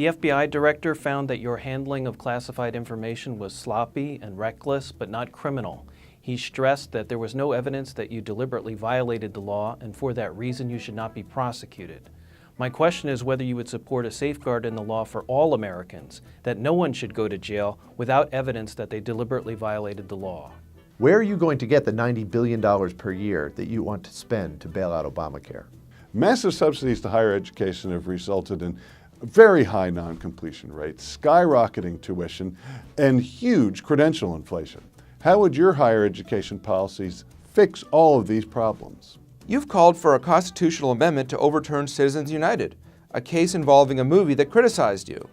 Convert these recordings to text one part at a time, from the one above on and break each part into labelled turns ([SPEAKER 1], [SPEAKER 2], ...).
[SPEAKER 1] The FBI director found that your handling of classified information was sloppy and reckless, but not criminal. He stressed that there was no evidence that you deliberately violated the law, and for that reason you should not be prosecuted. My question is whether you would support a safeguard in the law for all Americans, that no one should go to jail without evidence that they deliberately violated the law.
[SPEAKER 2] Where are you going to get the $90 billion per year that you want to spend to bail out Obamacare?
[SPEAKER 3] Massive subsidies to higher education have resulted in very high non-completion rates, skyrocketing tuition, and huge credential inflation. How would your higher education policies fix all of these problems?
[SPEAKER 4] You've called for a constitutional amendment to overturn Citizens United, a case involving a movie that criticized you.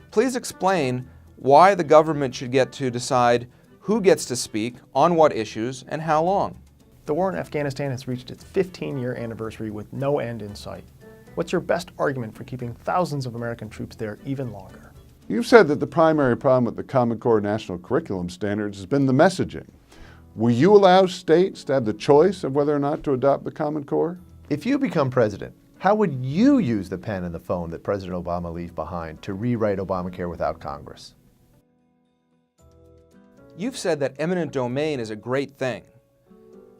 [SPEAKER 4] Please explain why the government should get to decide who gets to speak, on what issues, and how long.
[SPEAKER 5] The war in Afghanistan has reached its 15-year anniversary with no end in sight. What's your best argument for keeping thousands of American troops there even longer?
[SPEAKER 3] You've said that the primary problem with the Common Core National Curriculum Standards has been the messaging. Will you allow states to have the choice of whether or not to adopt the Common Core?
[SPEAKER 2] If you become president, how would you use the pen and the phone that President Obama left behind to rewrite Obamacare without Congress?
[SPEAKER 4] You've said that eminent domain is a great thing.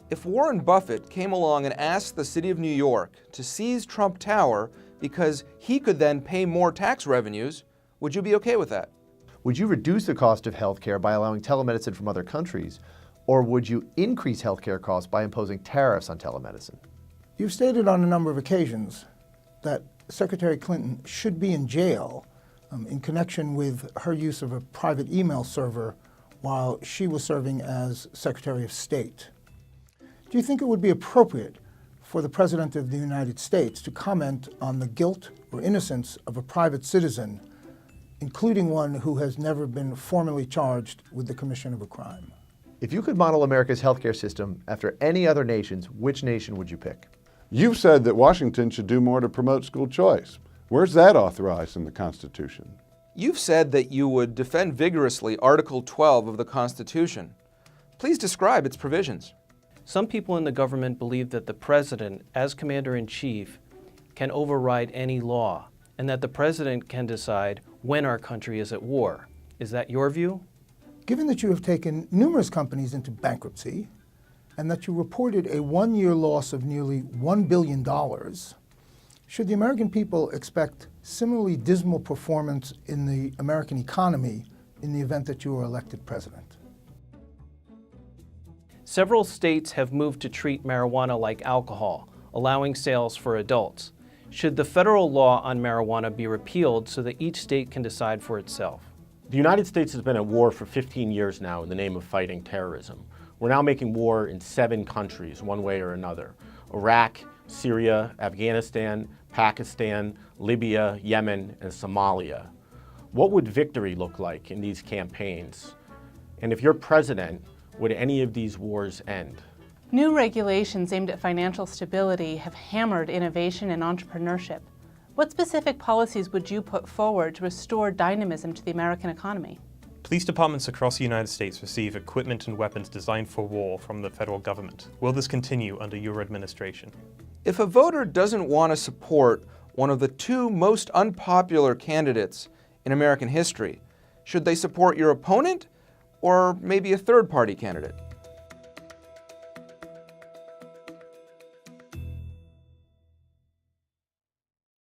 [SPEAKER 4] If Warren Buffett came along and asked the city of New York to seize Trump Tower because he could then pay more tax revenues, would you be okay with that?
[SPEAKER 2] Would you reduce the cost of healthcare by allowing telemedicine from other countries, or would you increase healthcare costs by imposing tariffs on telemedicine?
[SPEAKER 6] You've stated on a number of occasions that Secretary Clinton should be in jail in connection with her use of a private email server while she was serving as Secretary of State. Do you think it would be appropriate for the President of the United States to comment on the guilt or innocence of a private citizen, including one who has never been formally charged with the commission of a crime?
[SPEAKER 2] If you could model America's healthcare system after any other nation's, which nation would you pick?
[SPEAKER 3] You've said that Washington should do more to promote school choice. Where's that authorized in the Constitution?
[SPEAKER 4] You've said that you would defend vigorously Article 12 of the Constitution. Please describe its provisions.
[SPEAKER 1] Some people in the government believe that the president, as commander-in-chief, can override any law, and that the president can decide when our country is at war. Is that your view?
[SPEAKER 6] Given that you have taken numerous companies into bankruptcy and that you reported a one-year loss of nearly $1 billion, should the American people expect similarly dismal performance in the American economy in the event that you are elected president?
[SPEAKER 1] Several states have moved to treat marijuana like alcohol, allowing sales for adults. Should the federal law on marijuana be repealed so that each state can decide for itself?
[SPEAKER 7] The United States has been at war for 15 years now in the name of fighting terrorism. We're now making war in 7 countries, one way or another: Iraq, Syria, Afghanistan, Pakistan, Libya, Yemen, and Somalia. What would victory look like in these campaigns? And if you're president, would any of these wars end?
[SPEAKER 8] New regulations aimed at financial stability have hammered innovation and entrepreneurship. What specific policies would you put forward to restore dynamism to the American economy?
[SPEAKER 9] Police departments across the United States receive equipment and weapons designed for war from the federal government. Will this continue under your administration?
[SPEAKER 4] If a voter doesn't want to support one of the 2 most unpopular candidates in American history, should they support your opponent or maybe a third-party candidate?